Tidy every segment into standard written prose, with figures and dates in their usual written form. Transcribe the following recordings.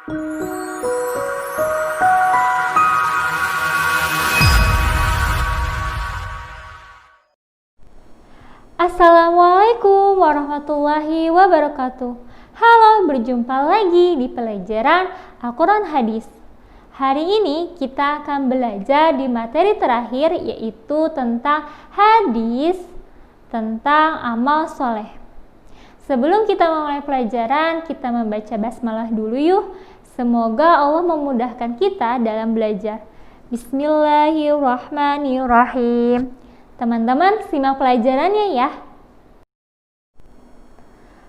Assalamualaikum warahmatullahi wabarakatuh. Halo, berjumpa lagi di pelajaran Al-Quran Hadis. Hari ini kita akan belajar di materi terakhir, yaitu tentang hadis, tentang amal soleh. Sebelum kita memulai pelajaran, kita membaca basmalah dulu yuk. Semoga Allah memudahkan kita dalam belajar. Bismillahirrahmanirrahim. Teman-teman, simak pelajarannya ya.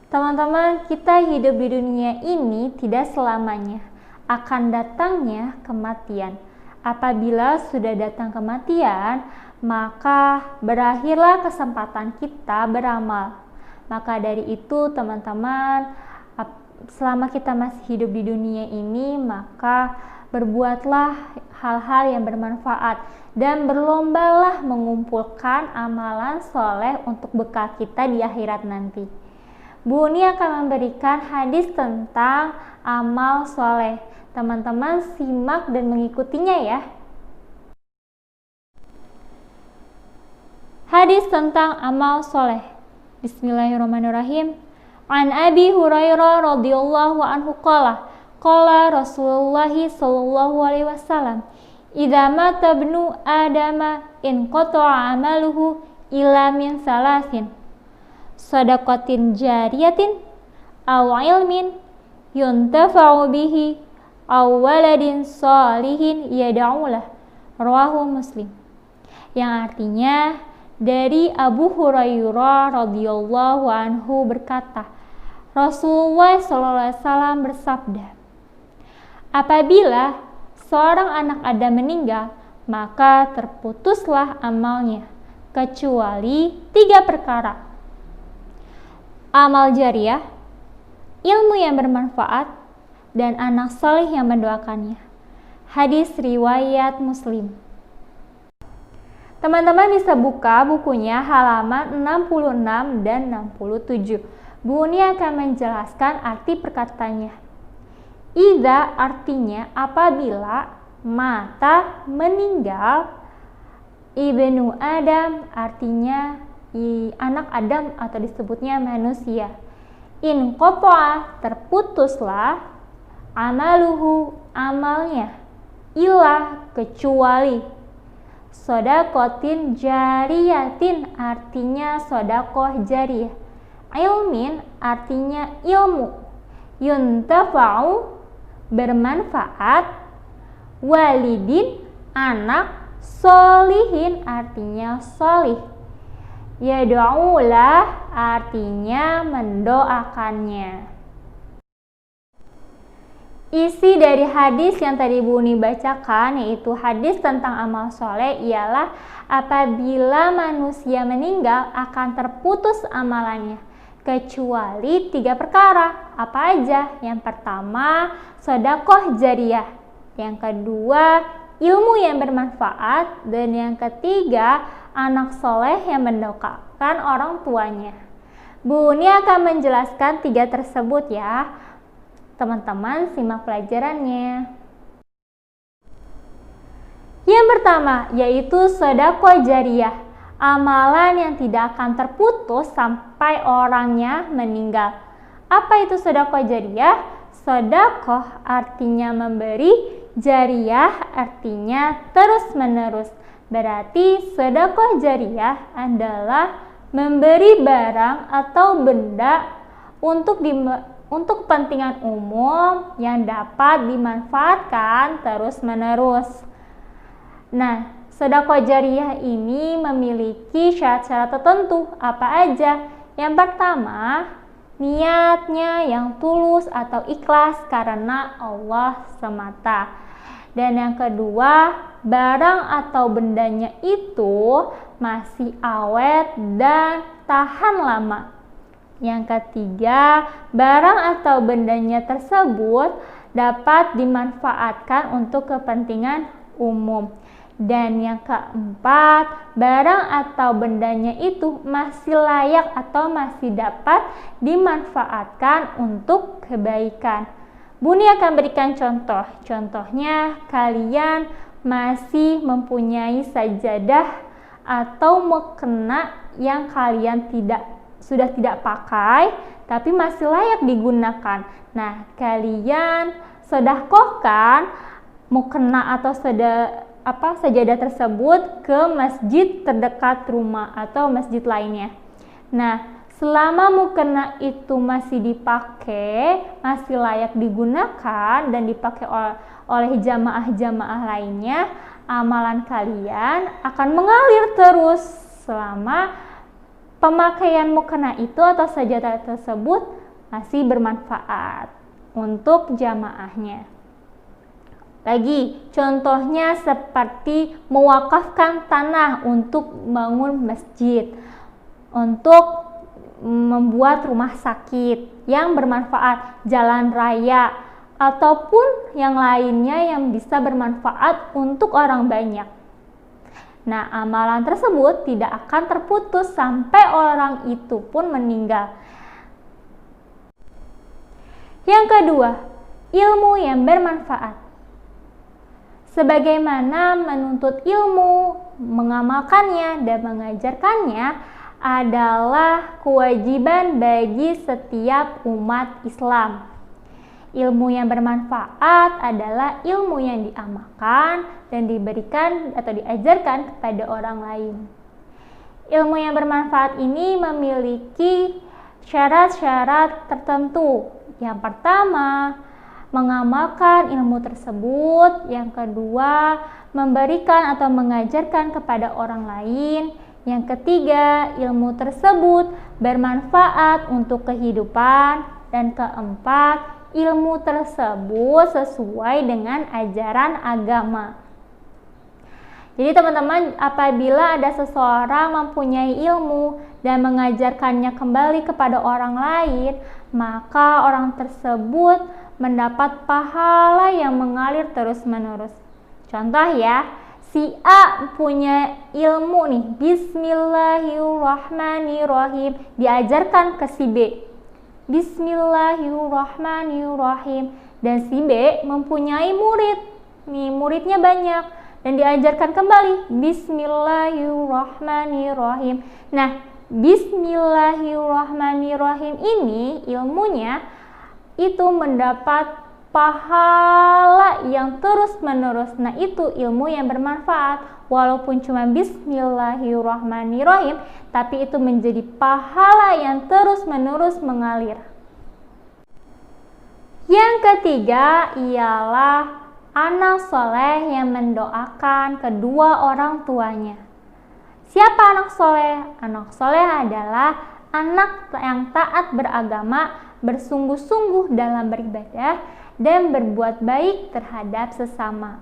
Teman-teman, kita hidup di dunia ini tidak selamanya. Akan datangnya kematian. Apabila sudah datang kematian, maka berakhirlah kesempatan kita beramal. Maka dari itu, teman-teman, selama kita masih hidup di dunia ini, maka berbuatlah hal-hal yang bermanfaat dan berlombalah mengumpulkan amalan soleh untuk bekal kita di akhirat nanti. Bu Uni akan memberikan hadis tentang amal soleh. Teman-teman simak dan mengikutinya ya. Hadis tentang amal soleh. Bismillahirrahmanirrahim. An Abi Hurairah radhiyallahu anhu qala Rasulullah sallallahu alaihi wasallam, "Idza mata ibnu Adama in qata'a amaluhu illa min salasin. Shadaqatin jariyatin aw ilmin yuntafa'u bihi aw waladin shalihin yad'u lah." Rawahu Muslim. Yang artinya, dari Abu Hurairah radhiyallahu anhu berkata, Rasulullah sallallahu alaihi wasallam bersabda, apabila seorang anak Adam meninggal, maka terputuslah amalnya, kecuali 3 perkara. Amal jariah, ilmu yang bermanfaat, dan anak saleh yang mendoakannya. Hadis riwayat Muslim. Teman-teman bisa buka bukunya halaman 66 dan 67. Bu Uni akan menjelaskan arti perkataannya. Idza artinya apabila, mata meninggal, ibnu Adam artinya anak Adam atau disebutnya manusia. In qata'a terputuslah, amaluhu amalnya, illa kecuali, shadaqatin jariyatin artinya sedekah jariyah, ilmin artinya ilmu, yuntafa'u bermanfaat, walidin anak, solihin artinya solih, yad'ulah artinya mendoakannya. Isi dari hadis yang tadi Bu Uni bacakan, yaitu hadis tentang amal soleh, ialah apabila manusia meninggal akan terputus amalannya, kecuali 3 perkara. Apa aja? Yang pertama, sedekah jariyah. Yang kedua, ilmu yang bermanfaat. Dan yang ketiga, anak soleh yang mendoakan orang tuanya. Bu Uni akan menjelaskan 3 tersebut ya. Teman-teman simak pelajarannya. Yang pertama, yaitu sedekah jariyah. Amalan yang tidak akan terputus sampai orangnya meninggal. Apa itu sedekah jariyah? Sedekah artinya memberi, jariyah artinya terus-menerus. Berarti sedekah jariyah adalah memberi barang atau benda untuk kepentingan umum yang dapat dimanfaatkan terus-menerus. Nah, sedekah jariyah ini memiliki syarat-syarat tertentu. Apa aja? Yang pertama, niatnya yang tulus atau ikhlas karena Allah semata. Dan yang kedua, barang atau bendanya itu masih awet dan tahan lama. Yang ketiga, barang atau bendanya tersebut dapat dimanfaatkan untuk kepentingan umum. Dan yang keempat, barang atau bendanya itu masih layak atau masih dapat dimanfaatkan untuk kebaikan. Buni akan berikan contoh. Contohnya, kalian masih mempunyai sajadah atau mukena yang kalian sudah tidak pakai tapi masih layak digunakan. Nah, kalian sedekahkan mukena atau sajadah tersebut ke masjid terdekat rumah atau masjid lainnya. Nah, selama mukena itu masih dipakai, masih layak digunakan dan dipakai oleh jamaah-jamaah lainnya, amalan kalian akan mengalir terus selama pemakaian mukena itu atau sajadah tersebut masih bermanfaat untuk jamaahnya. Lagi, contohnya seperti mewakafkan tanah untuk bangun masjid, untuk membuat rumah sakit yang bermanfaat, jalan raya, ataupun yang lainnya yang bisa bermanfaat untuk orang banyak. Nah, amalan tersebut tidak akan terputus sampai orang itu pun meninggal. Yang kedua, ilmu yang bermanfaat. Sebagaimana menuntut ilmu, mengamalkannya, dan mengajarkannya adalah kewajiban bagi setiap umat Islam. Ilmu yang bermanfaat adalah ilmu yang diamalkan dan diberikan atau diajarkan kepada orang lain. Ilmu yang bermanfaat ini memiliki syarat-syarat tertentu. Yang pertama, mengamalkan ilmu tersebut. Yang kedua, memberikan atau mengajarkan kepada orang lain. Yang ketiga, ilmu tersebut bermanfaat untuk kehidupan. Dan keempat, ilmu tersebut sesuai dengan ajaran agama. Jadi teman-teman, apabila ada seseorang mempunyai ilmu dan mengajarkannya kembali kepada orang lain, maka orang tersebut mendapat pahala yang mengalir terus-menerus. Contoh ya, si A punya ilmu nih, Bismillahirrahmanirrahim, diajarkan ke si B, Bismillahirrahmanirrahim, dan si B mempunyai murid, nih muridnya banyak, dan diajarkan kembali Bismillahirrahmanirrahim. Nah, Bismillahirrahmanirrahim ini ilmunya itu mendapat pahala yang terus-menerus. Nah, itu ilmu yang bermanfaat. Walaupun cuma Bismillahirrahmanirrahim, tapi itu menjadi pahala yang terus-menerus mengalir. Yang ketiga ialah anak soleh yang mendoakan kedua orang tuanya. Siapa anak soleh? Anak soleh adalah anak yang taat beragama, bersungguh-sungguh dalam beribadah, dan berbuat baik terhadap sesama.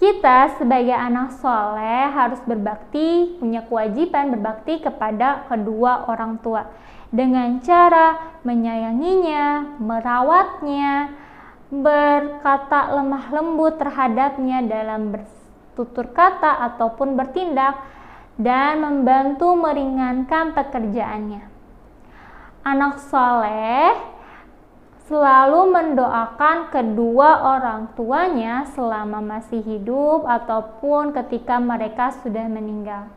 Kita sebagai anak soleh harus berbakti, punya kewajiban berbakti kepada kedua orang tua dengan cara menyayanginya, merawatnya, berkata lemah lembut terhadapnya dalam bertutur kata ataupun bertindak, dan membantu meringankan pekerjaannya. Anak soleh selalu mendoakan kedua orang tuanya selama masih hidup ataupun ketika mereka sudah meninggal.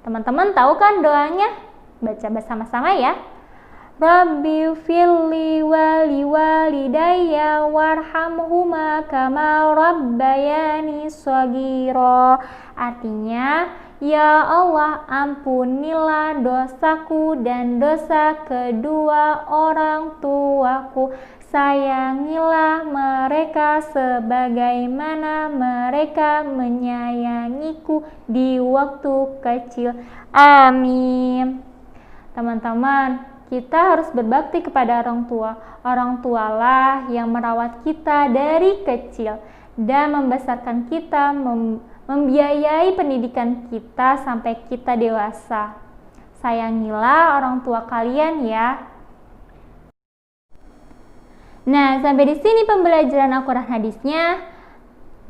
Teman-teman tahu kan doanya? Baca bersama-sama ya. Rabbi firli wali walidayya warhamhuma kama rabbayani shaghira. Artinya, ya Allah, ampunilah dosaku dan dosa kedua orang tuaku. Sayangilah mereka sebagaimana mereka menyayangiku di waktu kecil. Amin. Teman-teman, kita harus berbakti kepada orang tua. Orang tualah yang merawat kita dari kecil dan membesarkan kita, membiayai pendidikan kita sampai kita dewasa. Sayangilah orang tua kalian ya. Nah, sampai di sini pembelajaran Al-Quran hadisnya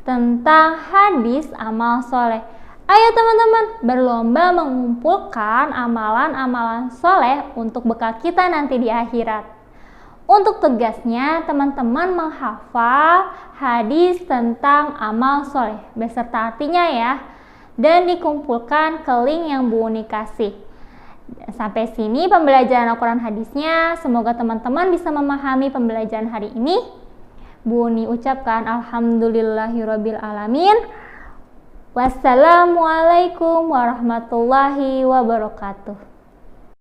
tentang hadis amal soleh. Ayo teman-teman, berlomba mengumpulkan amalan-amalan soleh untuk bekal kita nanti di akhirat. Untuk tugasnya, teman-teman menghafal hadis tentang amal soleh beserta artinya ya, dan dikumpulkan ke link yang Bu Uni kasih. Sampai sini pembelajaran Al-Quran hadisnya. Semoga teman-teman bisa memahami pembelajaran hari ini. Bu Uni ucapkan alhamdulillahirabbil alamin. Wassalamualaikum warahmatullahi wabarakatuh.